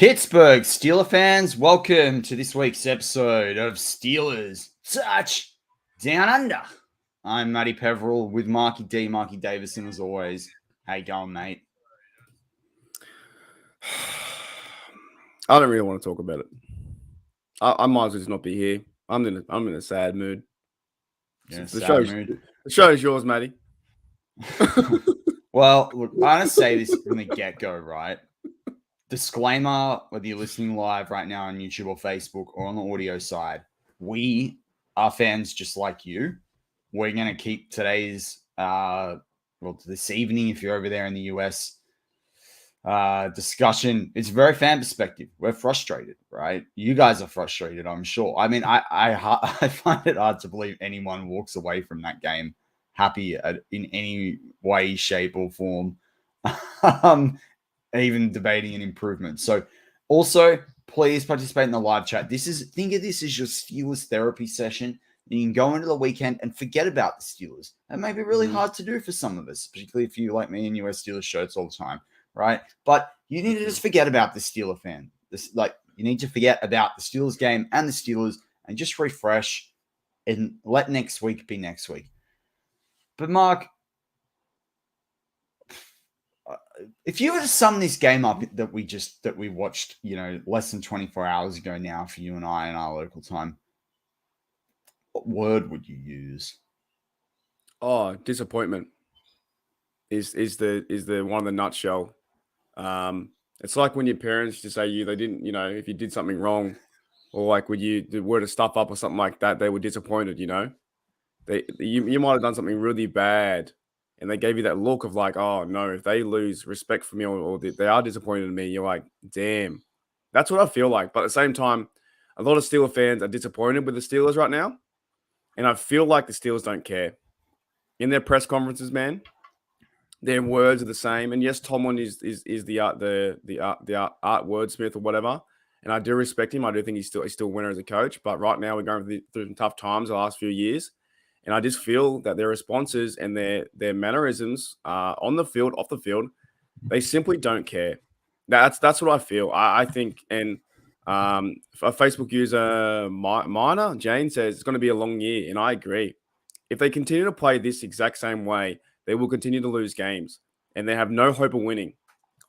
Pittsburgh Steeler fans, welcome to this week's episode of Steelers Touch Down Under. I'm Matty Peverell with Marky Davison as always. How you going, mate? I don't really want to talk about it. I might as well just not be here. I'm in a sad mood. The show is yours, Matty. Well, look, I'm going to say this from the get-go, right? Disclaimer, whether you're listening live right now on YouTube or Facebook or on the audio side, we are fans just like you. We're going to keep today's, this evening, if you're over there in the US, discussion. It's very fan perspective. We're frustrated, right? You guys are frustrated, I'm sure. I mean, I find it hard to believe anyone walks away from that game happy in any way, shape, or form. Even debating an improvement. So also, please participate in the live chat. Think of this as your Steelers therapy session. You can go into the weekend and forget about the Steelers. That may be really hard to do for some of us, particularly if you like me and you wear Steelers shirts all the time, right? But you need to just forget about the Steeler fan. You need to forget about the Steelers game and the Steelers and just refresh and let next week be next week. But Mark, if you were to sum this game up that we watched, less than 24 hours ago now for you and I in our local time, what word would you use? Oh, disappointment is the one in the nutshell. It's like when your parents just say they didn't, if you did something wrong, or like when you were to stuff up or something like that, they were disappointed. You might have done something really bad. And they gave you that look of like, oh, no, if they lose respect for me or they are disappointed in me, you're like, damn. That's what I feel like. But at the same time, a lot of Steeler fans are disappointed with the Steelers right now. And I feel like the Steelers don't care. In their press conferences, man, their words are the same. And yes, Tomlin is the art wordsmith or whatever. And I do respect him. I do think he's still a winner as a coach. But right now we're going through some tough times the last few years. And I just feel that their responses and their mannerisms on the field, off the field, they simply don't care. That's what I feel. I think, and a Facebook user, Minor, Jane, says it's going to be a long year, and I agree. If they continue to play this exact same way, they will continue to lose games, and they have no hope of winning.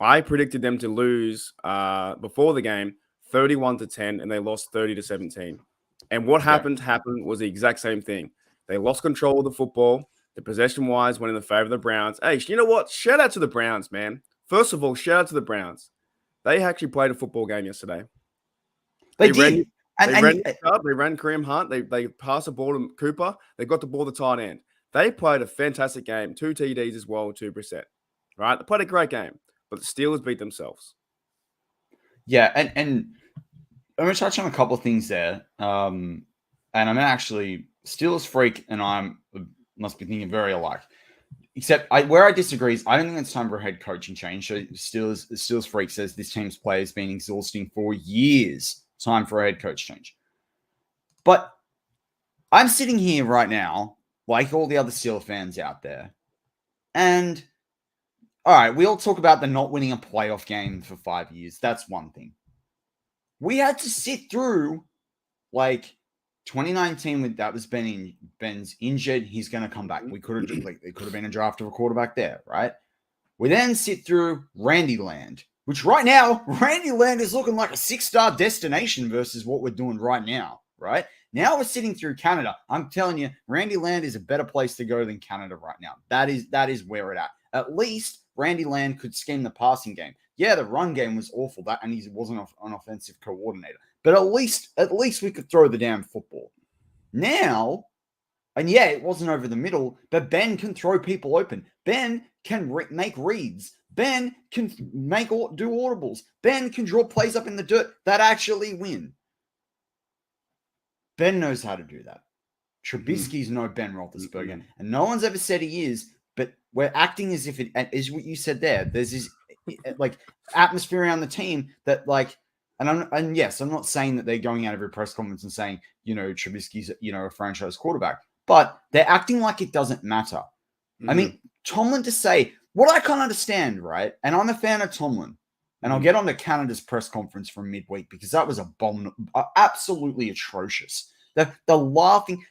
I predicted them to lose before the game 31-10, and they lost 30-17. And what happened was the exact same thing. They lost control of the football. The possession-wise went in the favor of the Browns. Hey, you know what? Shout out to the Browns, man. First of all, shout out to the Browns. They actually played a football game yesterday. They did. They ran Kareem Hunt. They passed the ball to Cooper. They got the ball to tight end. They played a fantastic game. 2 TDs as well, 2%. Right? They played a great game. But the Steelers beat themselves. Yeah, and I'm going to touch on a couple of things there. And I'm actually... Steelers freak and I must be thinking very alike. Except where I disagree is I don't think it's time for a head coaching change. So Steelers freak says this team's play has been exhausting for years. Time for a head coach change. But I'm sitting here right now, like all the other Steelers fans out there. And all right, we all talk about the not winning a playoff game for 5 years. That's one thing. We had to sit through 2019 with that was Ben's injured. He's going to come back. It could have been a draft of a quarterback there, right? We then sit through Randy Land, which right now, Randy Land is looking like a 6-star destination versus what we're doing right now, right? Now we're sitting through Canada. I'm telling you, Randy Land is a better place to go than Canada right now. That is where we're at. At least Randy Land could scheme the passing game. Yeah, the run game was awful, and he wasn't an offensive coordinator. But at least we could throw the damn football. Now, and yeah, it wasn't over the middle, but Ben can throw people open. Ben can make reads. Ben can do audibles. Ben can draw plays up in the dirt that actually win. Ben knows how to do that. Trubisky's no Ben Roethlisberger, and no one's ever said he is. But we're acting as if it is what you said there. There's this atmosphere around the team that And yes, I'm not saying that they're going out every press conference and saying, Trubisky's, a franchise quarterback, but they're acting like it doesn't matter. I mean, Tomlin to say, what I can't understand, right? And I'm a fan of Tomlin. And I'll get on to Canada's press conference from midweek because that was abominable, absolutely atrocious. The laughing,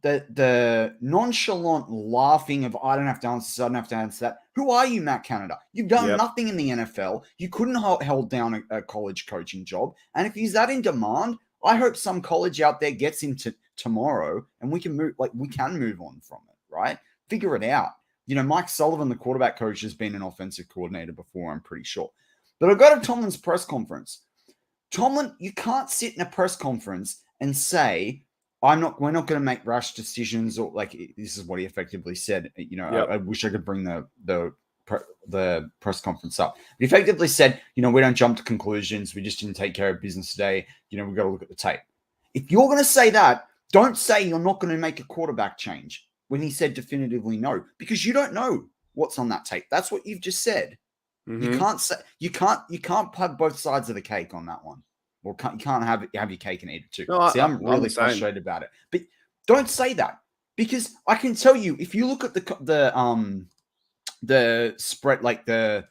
the nonchalant laughing of I don't have to answer this, I don't have to answer that. Who are you, Matt Canada? You've done nothing in the NFL. You couldn't hold down a college coaching job. And if he's that in demand, I hope some college out there gets him to tomorrow and we can move on from it, right? Figure it out. Mike Sullivan, the quarterback coach, has been an offensive coordinator before, I'm pretty sure. But I'll go to Tomlin's press conference. Tomlin, you can't sit in a press conference and say, we're not going to make rash decisions, or this is what he effectively said. I wish I could bring the press conference up. He effectively said, we don't jump to conclusions. We just didn't take care of business today. We've got to look at the tape. If you're going to say that, don't say you're not going to make a quarterback change when he said definitively no, because you don't know what's on that tape. That's what you've just said. Mm-hmm. You can't have both sides of the cake on that one. Or you can't have your cake and eat it too. No, I'm really frustrated about it. But don't say that, because I can tell you, if you look at the spread, the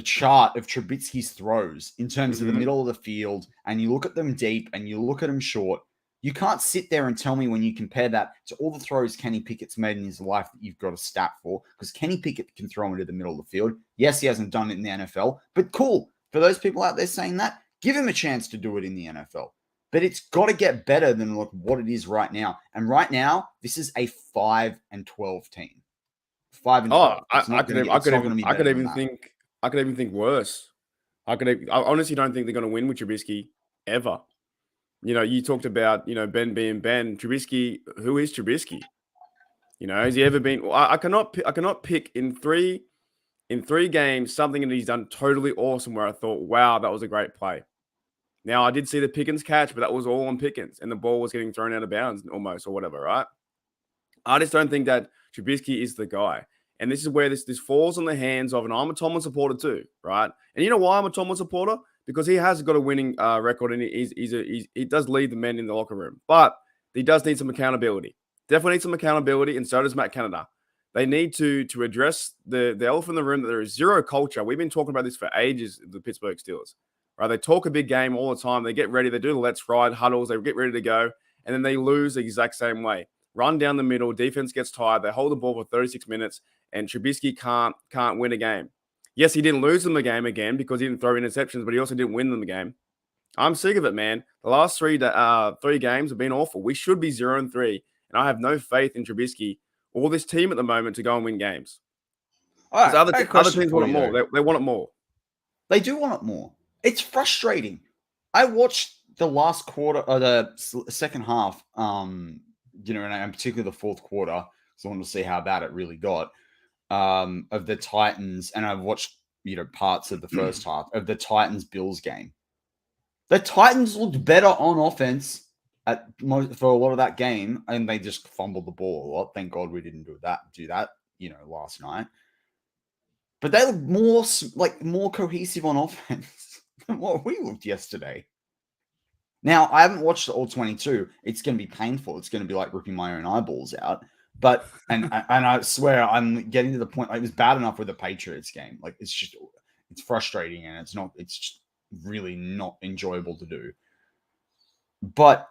chart of Trubisky's throws in terms of the middle of the field, and you look at them deep and you look at them short, you can't sit there and tell me when you compare that to all the throws Kenny Pickett's made in his life that you've got a stat for, because Kenny Pickett can throw into the middle of the field. Yes, he hasn't done it in the NFL, but cool. For those people out there saying that, give him a chance to do it in the NFL. But it's got to get better than what it is right now. And right now, this is a 5-12 team. 5-12. I could even think worse. I honestly don't think they're going to win with Trubisky ever. You talked about, Ben being Ben. Trubisky, who is Trubisky? Has he ever been? Well, I cannot pick in three games something that he's done totally awesome where I thought, wow, that was a great play. Now, I did see the Pickens catch, but that was all on Pickens, and the ball was getting thrown out of bounds almost, or whatever, right? I just don't think that Trubisky is the guy. And this is where this falls on the hands of, and I'm a Tomlin supporter too, right? And you know why I'm a Tomlin supporter? Because he has got a winning record, and he does lead the men in the locker room. But he does need some accountability. Definitely needs some accountability, and so does Matt Canada. They need to address the elephant in the room that there is zero culture. We've been talking about this for ages, the Pittsburgh Steelers. Right? They talk a big game all the time. They get ready. They do the let's ride huddles. They get ready to go, and then they lose the exact same way. Run down the middle. Defense gets tired. They hold the ball for 36 minutes, and Trubisky can't win a game. Yes, he didn't lose them a game again because he didn't throw interceptions, but he also didn't win them a game. I'm sick of it, man. The last three games have been awful. We should be 0-3, and I have no faith in Trubisky or this team at the moment to go and win games. Right, other teams want it more. They want it more. They do want it more. It's frustrating. I watched the last quarter or the second half, and particularly the fourth quarter, so I wanted to see how bad it really got, of the Titans. And I've watched, parts of the first half of the Titans-Bills game. The Titans looked better on offense for a lot of that game, and they just fumbled the ball a lot. Thank God we didn't do that, last night. But they looked more cohesive on offense than what we looked yesterday. Now, I haven't watched all 22. It's going to be painful. It's going to be like ripping my own eyeballs out. But, and I swear I'm getting to the point, it was bad enough with the Patriots game. It's frustrating, and it's just really not enjoyable to do. But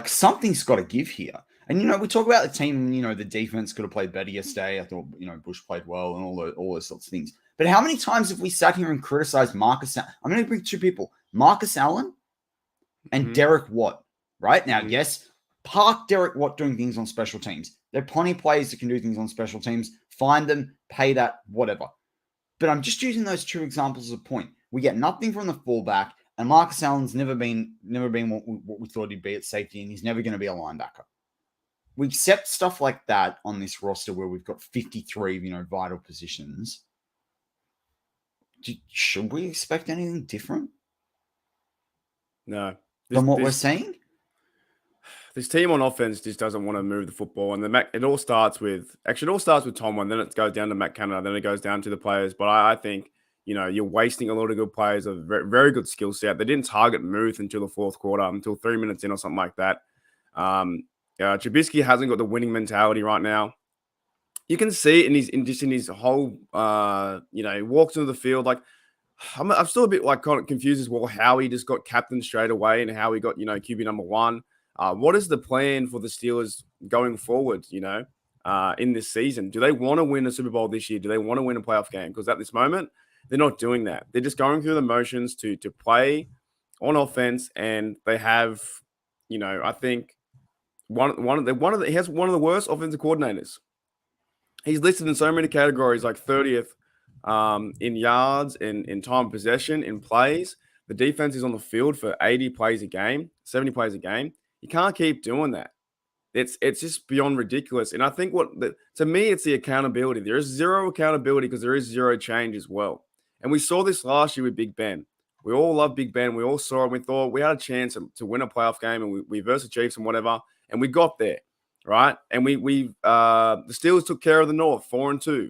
something's got to give here. And, we talk about the team, the defense could have played better yesterday. I thought, Bush played well and all those sorts of things. But how many times have we sat here and criticized Marcus Allen? I'm going to bring two people, Marcus Allen and Derek Watt, right? Now, yes, park Derek Watt doing things on special teams. There are plenty of players that can do things on special teams. Find them, pay that, whatever. But I'm just using those two examples as a point. We get nothing from the fullback, and Marcus Allen's never been what we thought he'd be at safety, and he's never going to be a linebacker. We accept stuff like that on this roster where we've got 53, vital positions. Should we expect anything different? No. From what we're saying? This team on offense just doesn't want to move the football. And it all starts with Tomlin, then it goes down to Matt Canada, then it goes down to the players. But I think, you're wasting a lot of good players of very, very good skill set. They didn't target Muth until the fourth quarter, until 3 minutes in or something like that. Trubisky hasn't got the winning mentality right now. You can see it in his whole, he walks into the field I'm still a bit like kind of confused as well how he just got captain straight away and how he got, QB number one. What is the plan for the Steelers going forward, in this season? Do they want to win a Super Bowl this year? Do they want to win a playoff game? Because at this moment, they're not doing that. They're just going through the motions to play on offense, and they have, I think he has one of the worst offensive coordinators. He's listed in so many categories, like 30th in yards, in time of possession, in plays. The defense is on the field for 80 plays a game, 70 plays a game. You can't keep doing that. It's just beyond ridiculous. And I think to me, it's the accountability. There is zero accountability because there is zero change as well. And we saw this last year with Big Ben. We all love Big Ben. We all saw it. We thought we had a chance to win a playoff game, and we versus the Chiefs and whatever. And we got there, right? And the Steelers took care of the North, 4-2.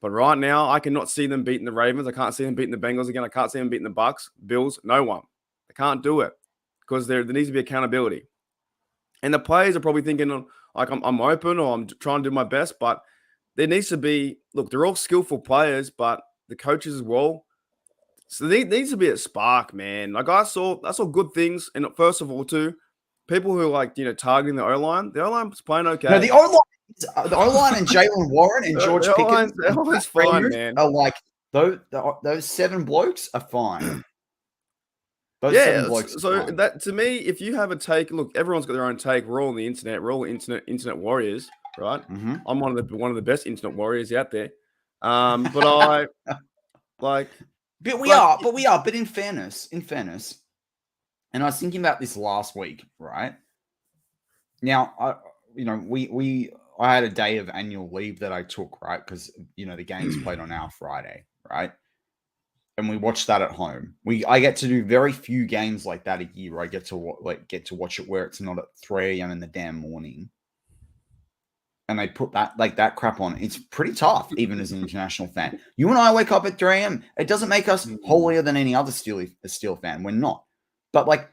But right now, I cannot see them beating the Ravens. I can't see them beating the Bengals again. I can't see them beating the Bucks, Bills, no one. They can't do it because there needs to be accountability. And the players are probably thinking, like, I'm open or I'm trying to do my best, but there needs to be, look, they're all skillful players, but the coaches as well. So there needs to be a spark, man. Like I saw good things. And first of all, too, people who are like, targeting the O-line was playing okay. No, the O-line and Jalen Warren and George Pickens is fine, man. Are like, those 7 blokes are fine. Those 7 blokes so that, to me, if you have a take, look, everyone's got their own take. We're all on the internet. We're all internet warriors, right? Mm-hmm. I'm one of the best internet warriors out there. But I like, but we are. But in fairness, and I was thinking about this last week, right? Now, I had a day of annual leave that I took, right? Because the game's played on our Friday, right? And we watched that at home. I get to do very few games like that a year where I get to watch it where it's not at 3 a.m. in the damn morning. And they put that crap on. It's pretty tough, even as an international fan. You and I wake up at 3 a.m. It doesn't make us holier than any other Steel fan. We're not. But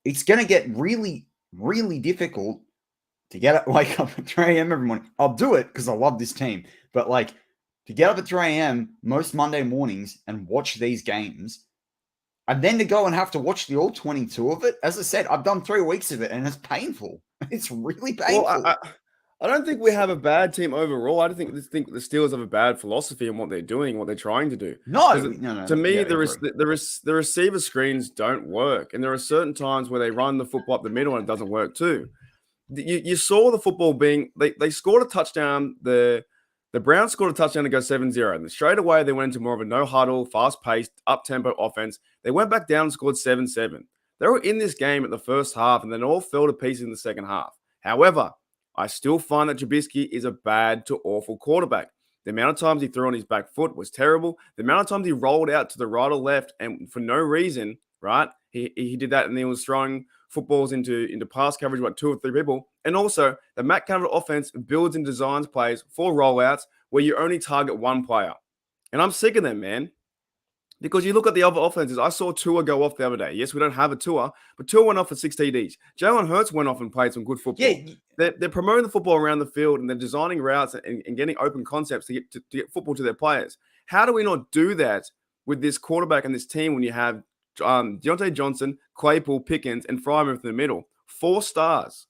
it's gonna get really, really difficult to wake up at 3 a.m. every morning. I'll do it because I love this team. But to get up at 3 a.m. most Monday mornings and watch these games, and then to go and have to watch all 22 of it. As I said, I've done 3 weeks of it, and it's painful. It's really painful. Well, I don't think we have a bad team overall. I don't think the Steelers have a bad philosophy in what they're doing, what they're trying to do. No. To me, the receiver screens don't work, and there are certain times where they run the football up the middle and it doesn't work too. You saw the football being they scored a touchdown. The Browns scored a touchdown to go 7-0. And straight away, they went into more of a no-huddle, fast-paced, up-tempo offense. They went back down and scored 7-7. They were in this game at the first half, and then all fell to pieces in the second half. However, I still find that Trubisky is a bad to awful quarterback. The amount of times he threw on his back foot was terrible. The amount of times he rolled out to the right or left, and for no reason, right, he did that, and he was throwing footballs into pass coverage by 2 or 3 people. And also, the Matt Canada offense builds and designs plays for rollouts where you only target one player. And I'm sick of them, man. Because you look at the other offenses. I saw Tua go off the other day. Yes, we don't have a Tua, but Tua went off for 6 TDs. Jalen Hurts went off and played some good football. Yeah. They're promoting the football around the field, and they're designing routes and getting open concepts to get football to their players. How do we not do that with this quarterback and this team when you have Deontay Johnson, Claypool, Pickens, and Fryman in the middle? 4 stars.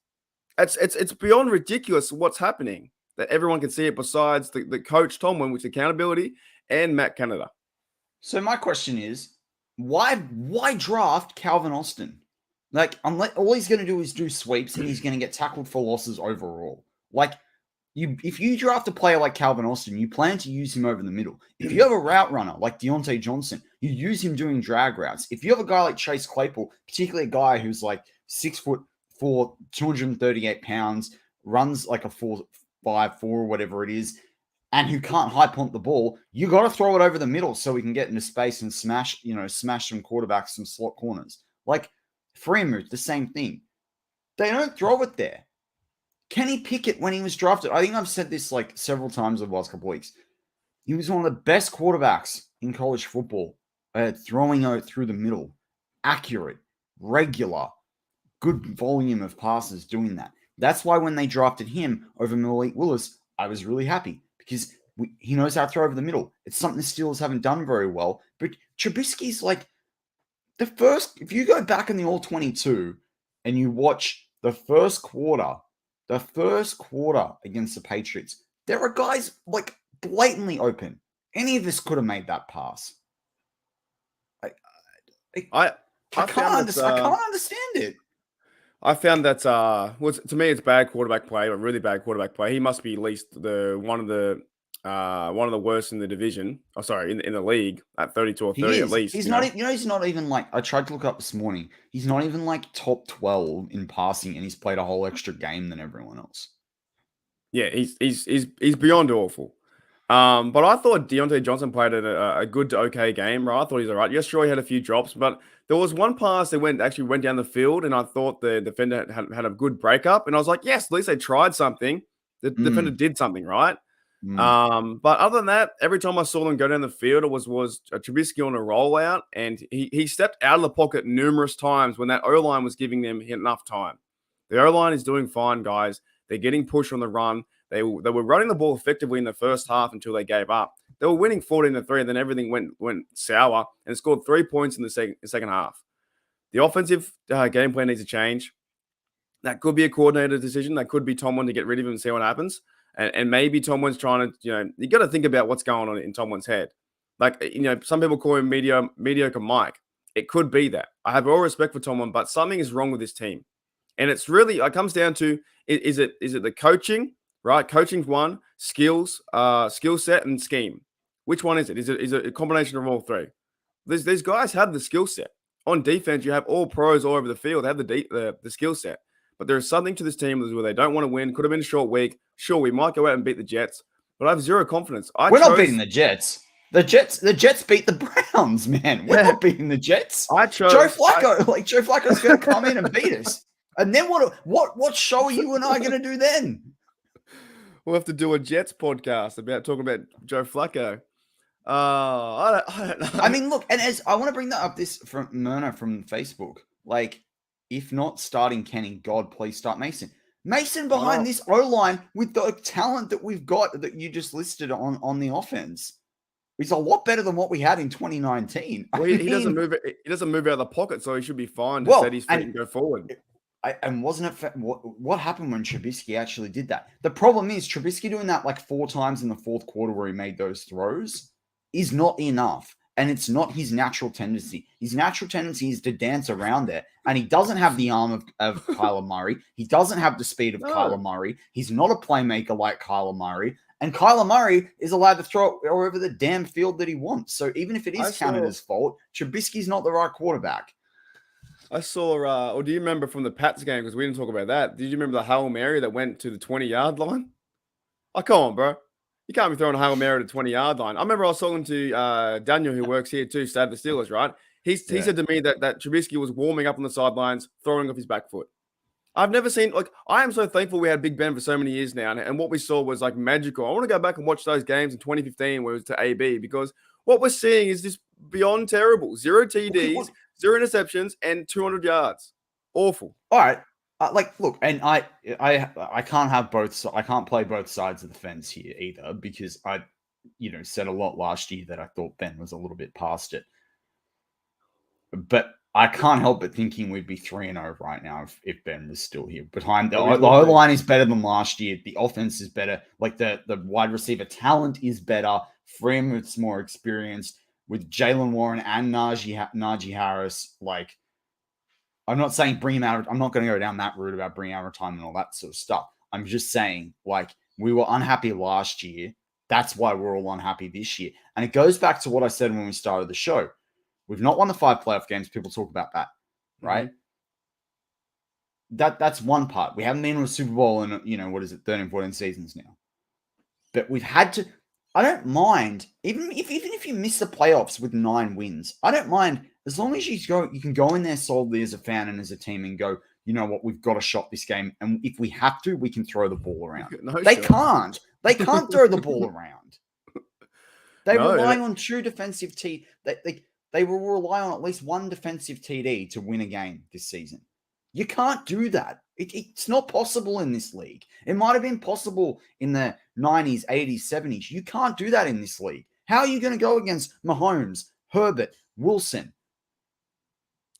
It's beyond ridiculous what's happening, that everyone can see it besides the coach Tomlin, which is accountability, and Matt Canada. So my question is, why draft Calvin Austin? Unless all he's going to do is do sweeps and he's going to get tackled for losses overall. If you draft a player like Calvin Austin, you plan to use him over the middle. If you have a route runner like Deontay Johnson, you use him doing drag routes. If you have a guy like Chase Claypool, particularly a guy who's 6'4", 238 pounds, runs like a 4.54 or whatever it is, and who can't high punt the ball, you got to throw it over the middle so we can get into space and smash some quarterbacks, some slot corners. Freemuth, the same thing. They don't throw it there. Kenny Pickett, when he was drafted, I think I've said this several times over the last couple of weeks. He was one of the best quarterbacks in college football, throwing out through the middle, accurate, regular, good volume of passes doing that. That's why when they drafted him over Malik Willis, I was really happy because He knows how to throw over the middle. It's something the Steelers haven't done very well. But Trubisky's like if you go back in the All-22 and you watch the first quarter against the Patriots, there are guys like blatantly open. Any of us could have made that pass. I can't understand it. I found that to me it's bad quarterback play, but really bad quarterback play. He must be at least one of the worst in the division. Oh, sorry, in the league at 32 or 30 at least. He's not. He's not even like. I tried to look up this morning. He's not even like top 12 in passing, and he's played a whole extra game than everyone else. Yeah, he's beyond awful. But I thought Deontay Johnson played a good to okay game, right? I thought he was all right. Yes, sure, he had a few drops, but there was one pass that went down the field, and I thought the defender had a good breakup, and I was like, yes, at least they tried something. The defender did something, right? But other than that, every time I saw them go down the field, it was a Trubisky on a rollout, and he stepped out of the pocket numerous times when that O-line was giving them enough time. The O-line is doing fine, guys. They're getting pushed on the run. They were running the ball effectively in the first half until they gave up. They were winning 14-3, and then everything went sour and scored 3 points in the second half. The offensive game plan needs to change. That could be a coordinator decision. That could be Tomlin to get rid of him and see what happens. And maybe Tomlin's trying to, you got to think about what's going on in Tomlin's head. Like, some people call him mediocre Mike. It could be that. I have all respect for Tomlin, but something is wrong with this team. And it comes down to, is it the coaching? Right, coaching's one, skill set, and scheme. Which one is it? Is it a combination of all three? These guys have the skill set. On defense, you have all pros all over the field. They have the skill set. But there is something to this team where they don't want to win. Could have been a short week. Sure, we might go out and beat the Jets, but I have zero confidence. We're not beating the Jets. The Jets beat the Browns, man. We're not beating the Jets. Joe Flacco. Joe Flacco's going to come in and beat us. And then what show are you and I going to do then? We'll have to do a Jets podcast talking about Joe Flacco. I don't know. I mean, look, and as I want to bring that up, this from Myrna from Facebook. Like, if not starting Kenny, God, please start Mason. Mason behind this O-line with the talent that we've got that you just listed on the offense is a lot better than what we had in 2019. Well, he doesn't move. He doesn't move out of the pocket, so he should be fine to set his feet and go forward. And wasn't it what happened when Trubisky actually did that? The problem is Trubisky doing that like 4 times in the fourth quarter where he made those throws is not enough. And it's not his natural tendency. His natural tendency is to dance around there. And he doesn't have the arm of Kyler Murray. He doesn't have the speed of Kyler Murray. He's not a playmaker like Kyler Murray. And Kyler Murray is allowed to throw it over the damn field that he wants. So even if it is Canada's fault, Trubisky's not the right quarterback. I saw, or do you remember from the Pats game, because we didn't talk about that, did you remember the Hail Mary that went to the 20-yard line? Oh, come on, bro. You can't be throwing a Hail Mary to the 20-yard line. I remember I was talking to Daniel, who works here too, State of the Steelers, right? He said to me that Trubisky was warming up on the sidelines, throwing off his back foot. I've never seen, I am so thankful we had Big Ben for so many years now, and what we saw was magical. I want to go back and watch those games in 2015 where it was to AB, because what we're seeing is just beyond terrible. 0 TDs, 0 interceptions, and 200 yards. Awful. All right. Look, and I can't have both. I can't play both sides of the fence here either, because I, said a lot last year that I thought Ben was a little bit past it. But I can't help but thinking we'd be 3-0 right now if Ben was still here. Behind the O-line is better than last year. The offense is better. Like the wide receiver talent is better. Frim, it's more experienced. With Jalen Warren and Najee Harris, I'm not saying bring him out. I'm not going to go down that route about bringing out retirement and all that sort of stuff. I'm just saying, we were unhappy last year. That's why we're all unhappy this year. And it goes back to what I said when we started the show. We've not won the 5 playoff games. People talk about that, right? Mm-hmm. That's one part. We haven't been in a Super Bowl in, 13, 14 seasons now. But we've had to. I don't mind, even if you miss the playoffs with 9 wins, I don't mind, as long as you can go in there solidly as a fan and as a team and go, you know what, we've got to shot this game, and if we have to, we can throw the ball around. They can't throw the ball around. They rely on true defensive they will rely on at least one defensive TD to win a game this season. You can't do that. It's not possible in this league. It might have been possible in the 90s, 80s, 70s. You can't do that in this league. How are you going to go against Mahomes, Herbert, Wilson?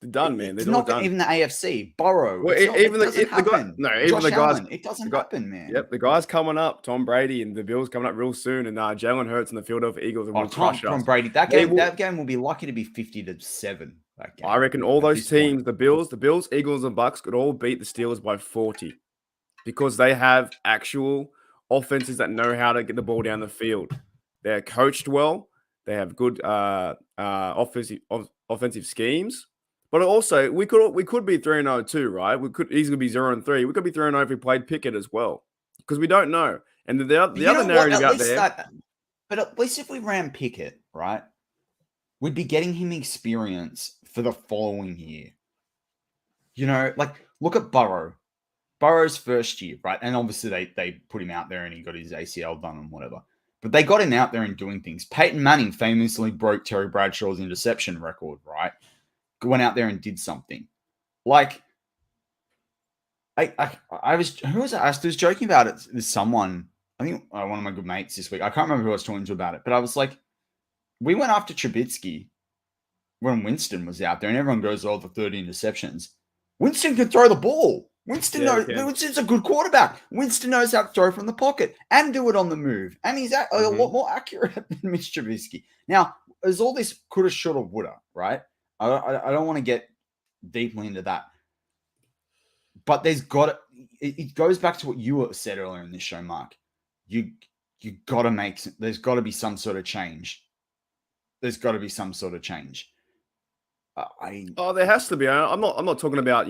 They're done, man. It's They're all not done. even the AFC. Burrow. Well, It doesn't happen. Even Josh the guys. Allen. It doesn't happen, man. Yep, the guys coming up, Tom Brady and the Bills coming up real soon, and Jalen Hurts in the Philadelphia Eagles and will crush us. Tom Brady. That game will be lucky to be 50-7. That game. I reckon all those teams, the Bills, Eagles, and Bucks could all beat the Steelers by 40 because they have actual offenses that know how to get the ball down the field. They're coached well. They have good offensive schemes. But also, we could be 3-0 too, right? We could easily be 0-3. We could be 3-0 if we played Pickett as well, because we don't know. And the other narrative out there. But at least if we ran Pickett, right, we'd be getting him experience for the following year. You know, like look at Burrow. Burrow's first year, right? And obviously they put him out there and he got his ACL done and whatever. But they got him out there and doing things. Peyton Manning famously broke Terry Bradshaw's interception record, right? Went out there and did something. Like, I was joking about it with someone. I think one of my good mates this week. I can't remember who I was talking to about it, but I was like, we went after Trubisky when Winston was out there, and everyone goes, "Oh, the 30 interceptions." Winston can throw the ball. Winston's a good quarterback. Winston knows how to throw from the pocket and do it on the move, and he's a lot more accurate than Mitch Trubisky. Now, there's all this coulda, shoulda, woulda, right? I don't want to get deeply into that, but it goes back to what you said earlier in this show, Mark. You got to there's got to be some sort of change. There's got to be some sort of change. There has to be. I'm not talking about,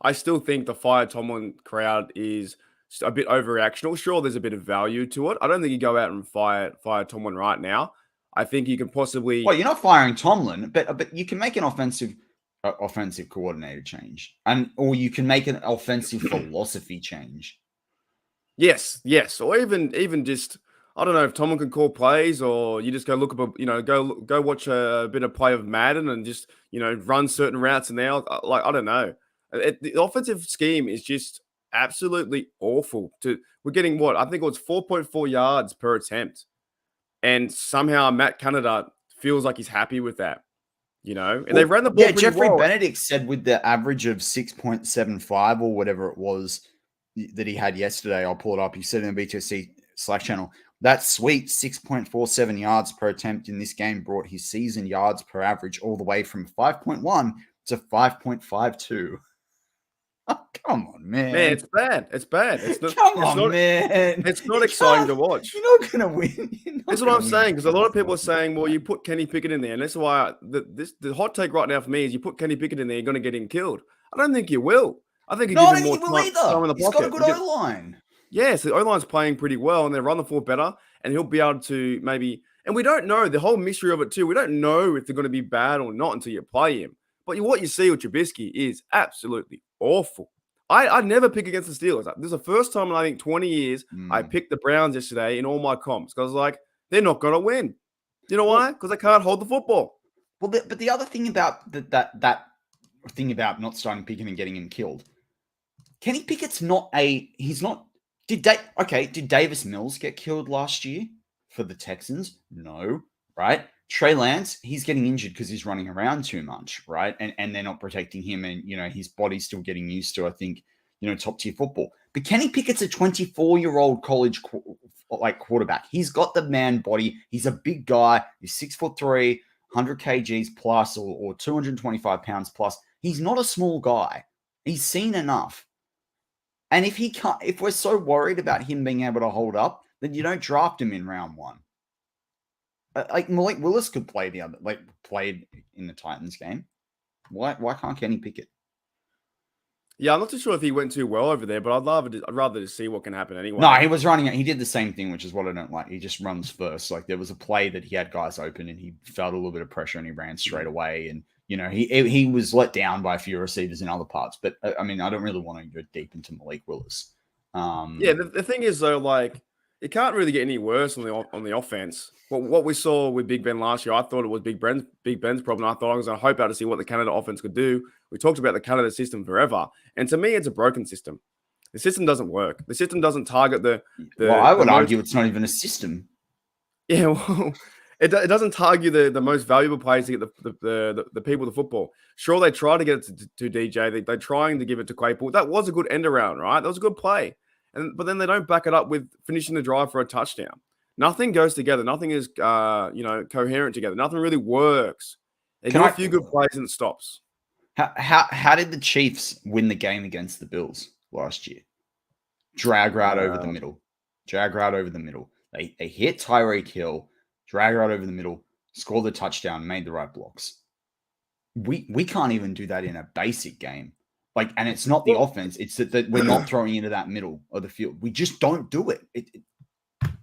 I still think the fire Tomlin crowd is a bit overreactional. Sure, there's a bit of value to it. I don't think you go out and fire Tomlin right now. I think you can possibly. Well, you're not firing Tomlin, but you can make an offensive coordinator change, or you can make an offensive philosophy change. Yes, or even just, I don't know if Tomlin can call plays, or you just go look up, go watch a bit of play of Madden and just run certain routes in there. Like, I don't know, the offensive scheme is just absolutely awful. We're getting what I think it was 4.4 yards per attempt. And somehow Matt Canada feels like he's happy with that, and they ran the ball. Yeah, Jeffrey well. Benedict said with the average of 6.75 or whatever it was that he had yesterday, I'll pull it up. He said in the BTSC Slack channel, that sweet 6.47 yards per attempt in this game brought his season yards per average all the way from 5.1 to 5.52. Oh, come on, man. Man, it's bad. It's bad. Man. It's not exciting to watch. You're not going to win. That's what I'm saying, because a lot of people are saying, well, you put Kenny Pickett in there. And that's why the hot take right now for me is you put Kenny Pickett in there, you're going to get him killed. I don't think you will. I think you give him more time in the pocket. He's got a good O-line. Yes, the O-line's playing pretty well, and they run the floor better, and he'll be able to maybe – and we don't know the whole mystery of it too. We don't know if they're going to be bad or not until you play him. But what you see with Trubisky is absolutely awful. I never pick against the Steelers. This is the first time in, I think, 20 years I picked the Browns yesterday in all my comps. Because I was like, they're not going to win. You know why? Because they can't hold the football. Well, but the other thing about that thing about not starting Pickett and getting him killed, Kenny Pickett's did Davis Mills get killed last year for the Texans? No, right? Trey Lance, he's getting injured because he's running around too much, right? And they're not protecting him, and his body's still getting used to, I think, top tier football. But Kenny Pickett's a 24-year-old college quarterback. He's got the man body. He's a big guy. He's 6'3", 100 kgs plus, or 225 pounds plus. He's not a small guy. He's seen enough. And if we're so worried about him being able to hold up, then you don't draft him in round one. Like Malik Willis could played in the Titans game. Why can't Kenny Pickett? Yeah, I'm not too sure if he went too well over there, but I'd rather just see what can happen anyway. No, he was running. He did the same thing, which is what I don't like. He just runs first. Like, there was a play that he had guys open and he felt a little bit of pressure and he ran straight away. And he was let down by a few receivers in other parts. But I mean, I don't really want to go deep into Malik Willis. The thing is though, like, it can't really get any worse on the offense. What we saw with Big Ben last year, I thought it was Big Ben's problem. I thought I was going to hope out to see what the Canada offense could do. We talked about the Canada system forever. And to me, it's a broken system. The system doesn't work. The system doesn't target the well, I would most, argue it's not even a system. Yeah, well, it doesn't target the most valuable players to get the people to football. Sure, they try to get it to DJ. They're trying to give it to Claypool. That was a good end around, right? That was a good play. But then they don't back it up with finishing the drive for a touchdown. Nothing goes together. Nothing is coherent together. Nothing really works. They do a few good plays and it stops. How did the Chiefs win the game against the Bills last year? Drag route over the middle. Drag route over the middle. They hit Tyreek Hill, drag right over the middle, score the touchdown, made the right blocks. We can't even do that in a basic game. And it's not the offense; it's that we're not throwing into that middle of the field. We just don't do it.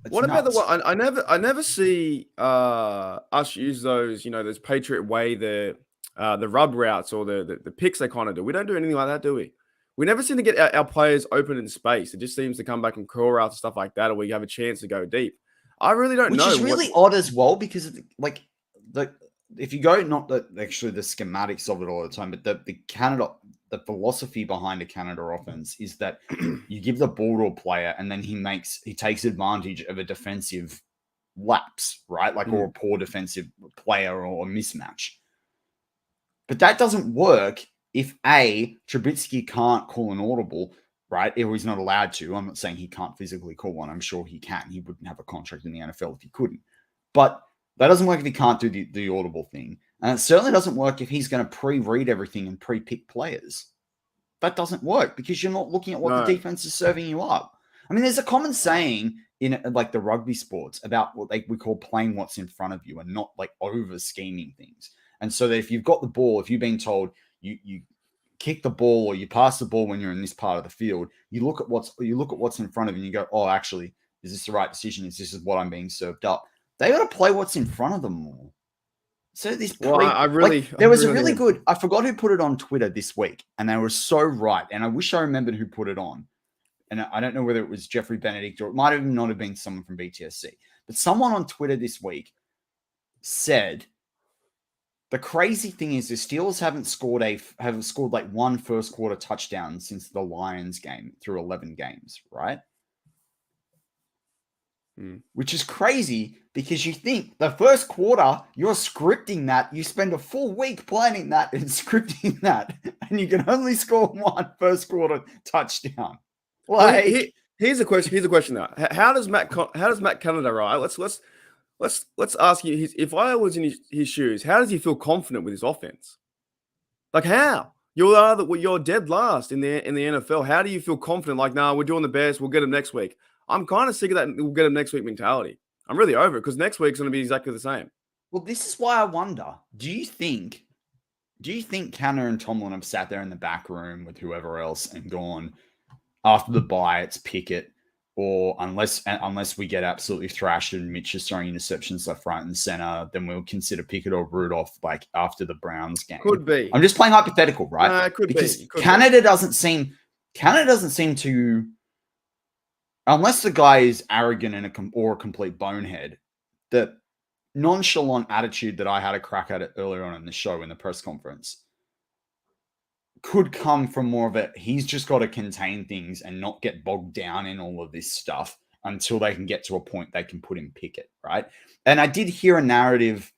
What about the one? I never see us use those. Those Patriot Way, the rub routes or the picks they kind of do. We don't do anything like that, do we? We never seem to get our players open in space. It just seems to come back and curl routes and stuff like that, or we have a chance to go deep. I really don't know. Which is really odd as well, because if you go not actually the schematics of it all the time, but the philosophy behind a Canada offense is that you give the ball to a player and then he takes advantage of a defensive lapse, right? Or a poor defensive player or a mismatch. But that doesn't work if Trubisky can't call an audible, right? Or he's not allowed to. I'm not saying he can't physically call one. I'm sure he can. He wouldn't have a contract in the NFL if he couldn't. But that doesn't work if he can't do the audible thing. And it certainly doesn't work if he's going to pre-read everything and pre-pick players. That doesn't work because you're not looking at what the defense is serving you up. I mean, there's a common saying in the rugby sports about what we call playing what's in front of you and not over-scheming things. And so that if you've got the ball, if you've been told you kick the ball or you pass the ball when you're in this part of the field, you look at what's in front of you and you go, oh, actually, is this the right decision? Is this what I'm being served up? They got to play what's in front of them more. So there was a really good, I forgot who put it on Twitter this week, and they were so right. And I wish I remembered who put it on. And I don't know whether it was Jeffrey Benedict or it might have not have been someone from BTSC. But someone on Twitter this week said, the crazy thing is the Steelers haven't scored one first quarter touchdown since the Lions game through 11 games, right? Which is crazy because you think the first quarter, you're scripting that. You spend a full week planning that and scripting that, and you can only score one first quarter touchdown. Here's a question now. How does Matt Canada, right? Let's ask you. If I was in his shoes, how does he feel confident with his offense? How? You're dead last in the NFL. How do you feel confident? We're doing the best. We'll get him next week. I'm kind of sick of that. We'll get him next week mentality. I'm really over it because next week's going to be exactly the same. Well, this is why I wonder. Do you think Canada and Tomlin have sat there in the back room with whoever else and gone, after the bye, it's Pickett, or unless we get absolutely thrashed and Mitch is throwing interceptions left, right, and center, then we'll consider Pickett or Rudolph after the Browns game. Could be. I'm just playing hypothetical, right? It could because be. Canada doesn't seem to, unless the guy is arrogant or a complete bonehead, the nonchalant attitude that I had a crack at it earlier on in the show in the press conference could come from more of it. He's just got to contain things and not get bogged down in all of this stuff until they can get to a point they can put in Pickett, right? And I did hear a narrative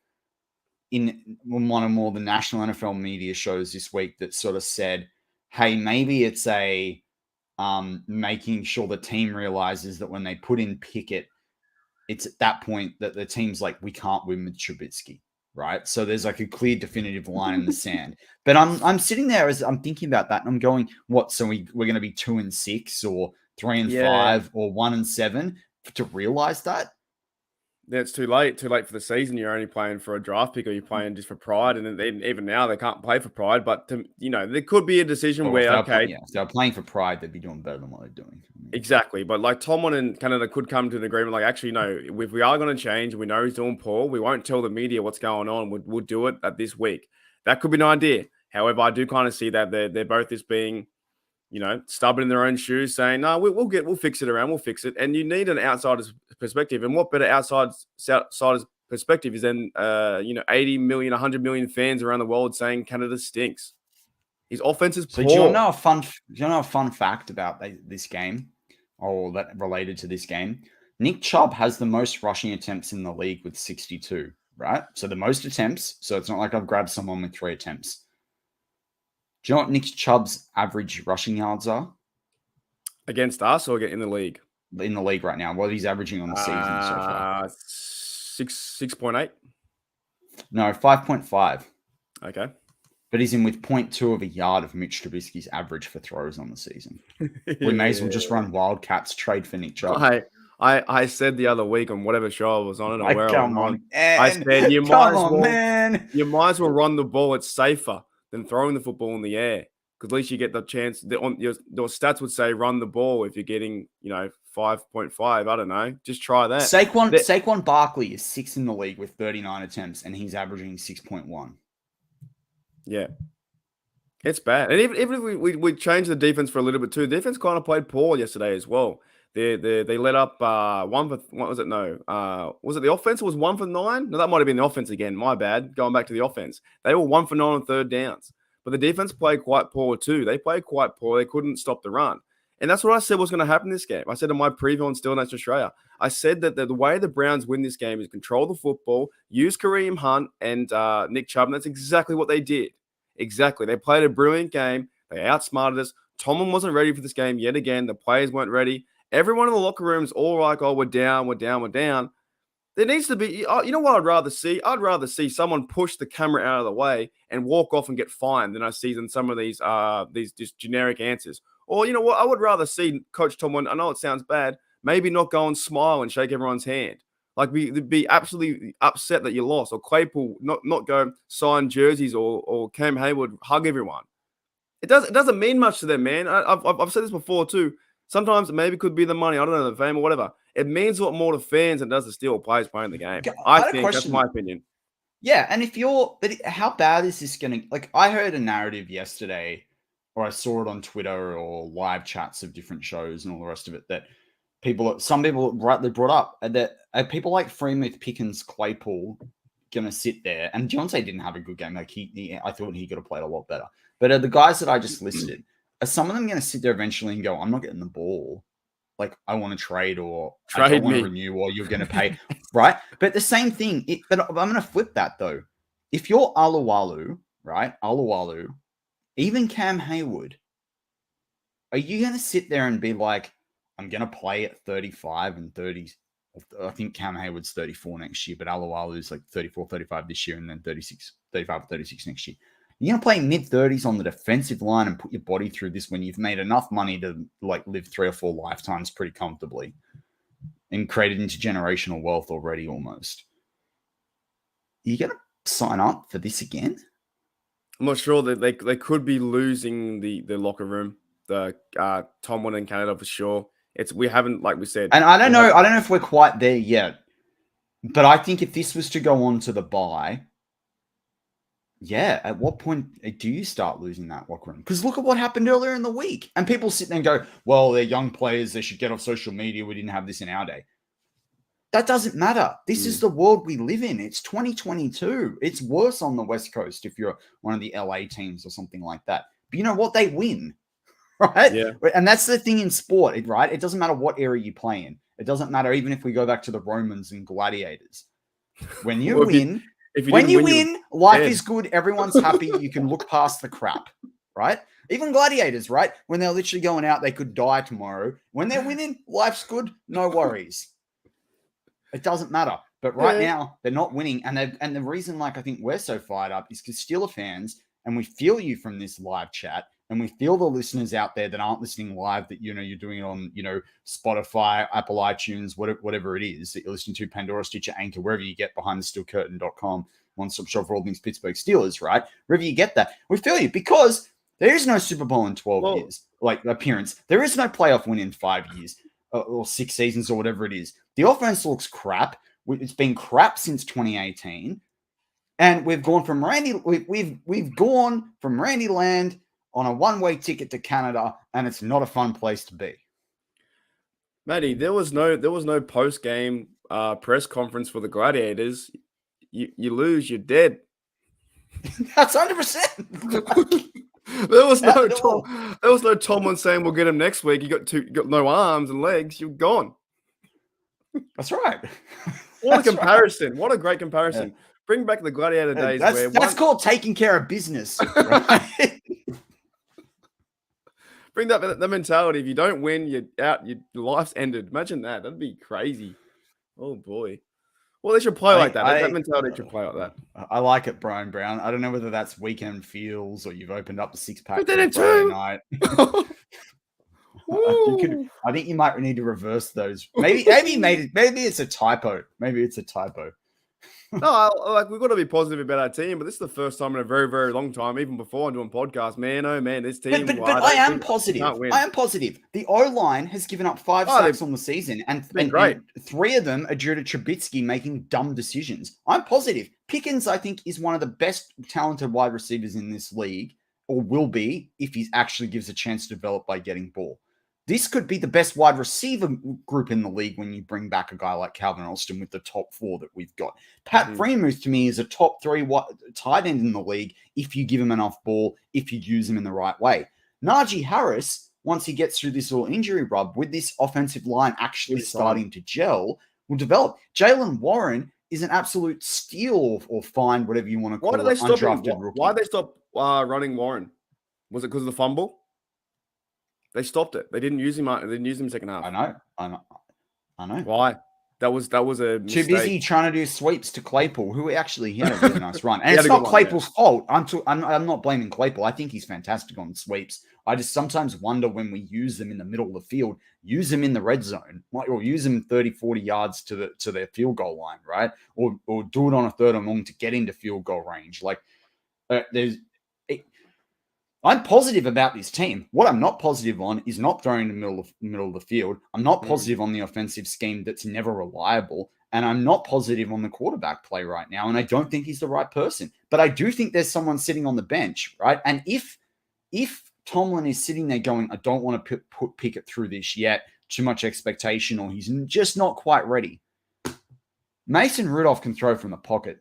in one or more of the national NFL media shows this week that sort of said, hey, maybe it's making sure the team realizes that when they put in Pickett, it's at that point that the team's like, we can't win with Trubisky, right? So there's a clear definitive line in the sand. But I'm sitting there as I'm thinking about that and I'm going, what? So we're going to be 2-6 or 3-5 or 1-7 to realize that? Yeah, it's too late. Too late for the season. You're only playing for a draft pick, or you're playing just for pride. And then even now, they can't play for pride. But there could be a decision where if they're playing for pride, they'd be doing better than what they're doing. Exactly. But Tomlin and Canada could come to an agreement. Actually, no, if we are going to change, we know he's doing poor. We won't tell the media what's going on. We'll do it at this week. That could be an idea. However, I do kind of see that they're both just being, stubborn in their own shoes, saying, no, we'll fix it around. We'll fix it. And you need an outsider's perspective. And what better outsider's perspective is than, 80 million, 100 million fans around the world saying Canada stinks. His offense is So poor. do you know a fun fact about this game, or that related to this game? Nick Chubb has the most rushing attempts in the league with 62, right? So the most attempts. So it's not like I've grabbed someone with 3 attempts. Do you know what Nick Chubb's average rushing yards are? Against us or in the league? In the league right now. What he's averaging on the season so far? 6.8. No, 5.5. Okay. But he's in with 0.2 of a yard of Mitch Trubisky's average for throws on the season. We may as well just run Wildcats, trade for Nick Chubb. I said the other week on whatever show I was on, I said you might as well run the ball. It's safer than throwing the football in the air, because at least you get the chance. Your stats would say run the ball if you're getting 5.5. I don't know. Just try that. Saquon Barkley is 6th in the league with 39 attempts, and he's averaging 6.1. Yeah. It's bad. And even if we change the defense for a little bit too, the defense kind of played poor yesterday as well. They let up was it the offense? It was 1 for 9? No, that might have been the offense again. My bad. Going back to the offense. They were 1 for 9 on third downs. But the defense played quite poor too. They played quite poor. They couldn't stop the run. And that's what I said was going to happen in this game. I said in my preview on Still Next Australia, I said that the way the Browns win this game is control the football, use Kareem Hunt and Nick Chubb, and that's exactly what they did. Exactly. They played a brilliant game. They outsmarted us. Tomlin wasn't ready for this game yet again. The players weren't ready. Everyone in the locker room's all like, oh, we're down. There needs to be, you know what I'd rather see? I'd rather see someone push the camera out of the way and walk off and get fined than I see in some of these just generic answers. Or, you know what? I would rather see Coach Tomlin, I know it sounds bad, maybe not go and smile and shake everyone's hand. Like, be absolutely upset that you lost. Or Claypool not go sign jerseys, or Cam Hayward hug everyone. It doesn't mean much to them, man. I've said this before too. Sometimes it maybe could be the money, I don't know, the fame or whatever. It means a lot more to fans than does the steel players playing the game. I think that's my opinion. Yeah, and but how bad is this going to, like, I heard a narrative yesterday, or I saw it on Twitter or live chats of different shows and all the rest of it, that some people rightly brought up that people like Freemuth, Pickens, Claypool going to sit there, and Deontay didn't have a good game. Like I thought he could have played a lot better. But the guys that I just listed, are some of them going to sit there eventually and go, I'm not getting the ball. Like, I want to trade, or I don't want to renew, or you're going to pay, right? But the same thing, but I'm going to flip that though. If you're Alualu, right? Even Cam Hayward, are you going to sit there and be like, I'm going to play at 35 and 30? I think Cam Hayward's 34 next year, but Alualu's like 34, 35 this year, and then 35, 36 next year. You're going to play mid-30s on the defensive line and put your body through this when you've made enough money to like live 3 or 4 lifetimes pretty comfortably and created intergenerational wealth already almost. Are you going to sign up for this again? I'm not sure that they could be losing the locker room, the Tomlin in Canada for sure. We haven't, like we said. And I don't know if we're quite there yet, but I think if this was to go on to the bye, yeah, at what point do you start losing that locker room? Because look at what happened earlier in the week. And people sit there and go, well, they're young players. They should get off social media. We didn't have this in our day. That doesn't matter. This is the world we live in. It's 2022. It's worse on the West Coast if you're one of the LA teams or something like that. But you know what? They win, right? Yeah. And that's the thing in sport, right? It doesn't matter what era you play in. It doesn't matter even if we go back to the Romans and gladiators. When you win... When you win, life is good. Everyone's happy. You can look past the crap, right? Even gladiators, right? When they're literally going out, they could die tomorrow. When they're winning, life's good. No worries. It doesn't matter. But right now, they're not winning. And the reason, like, I think we're so fired up is because Steeler fans, and we feel you from this live chat, and we feel the listeners out there that aren't listening live, that, you're doing it on, Spotify, Apple iTunes, whatever it is that you're listening to, Pandora, Stitcher, Anchor, wherever you get BehindTheSteelCurtain.com, one-stop shop for all things Pittsburgh Steelers, right? Wherever you get that. We feel you because there is no Super Bowl in 12 years, like appearance. There is no playoff win in 5 years or 6 seasons or whatever it is. The offense looks crap. It's been crap since 2018. And we've gone from we've gone from Randy Land on a one-way ticket to Canada, and it's not a fun place to be. Matty, there was no post-game press conference for the Gladiators. You lose, you're dead. That's 100%. There was Out no the door. there was no Tomlin saying we'll get him next week. You got no arms and legs. You're gone. That's right. What a That's right. comparison! What a great comparison. Bring back the gladiator days where That's called taking care of business. Right? bring that mentality. If you don't win, you're out. Your life's ended. Imagine that. That'd be crazy. Oh boy. Well, they should play like that. That mentality should play like that. I like it, Brian Brown. I don't know whether that's weekend feels or you've opened up the 6-pack But then it's Friday two. night. Woo. I think you might need to reverse those. Maybe it's a typo. Maybe it's a typo. No, we've got to be positive about our team, but this is the first time in a very, very long time, even before I'm doing podcasts. Man, oh man, this team. But I am positive. I am positive. The O-line has given up 5 sacks on the season, and 3 of them are due to Trubisky making dumb decisions. I'm positive. Pickens, I think, is one of the best talented wide receivers in this league, or will be, if he actually gives a chance to develop by getting ball. This could be the best wide receiver group in the league when you bring back a guy like Calvin Austin with the top 4 that we've got. Pat Freiermuth, to me, is a top 3 tight end in the league if you give him enough ball, if you use him in the right way. Najee Harris, once he gets through this little injury rub, with this offensive line actually starting to gel, will develop. Jalen Warren is an absolute steal or find, whatever you want to call it, undrafted rookie. Why did they stop running Warren? Was it because of the fumble? They stopped it. They didn't use him. They didn't use him second half. I know. Why? That was a mistake. Too busy trying to do sweeps to Claypool, who actually had a really nice run. And it's not Claypool's fault. I'm not blaming Claypool. I think he's fantastic on sweeps. I just sometimes wonder when we use them in the middle of the field, use them in the red zone, or use them 30, 40 yards to their field goal line, right? Or do it on a 3rd and long to get into field goal range. I'm positive about this team. What I'm not positive on is not throwing in the middle of the field. I'm not positive on the offensive scheme that's never reliable. And I'm not positive on the quarterback play right now. And I don't think he's the right person. But I do think there's someone sitting on the bench, right? And if Tomlin is sitting there going, I don't want to put Pickett through this yet, too much expectation, or he's just not quite ready, Mason Rudolph can throw from the pocket.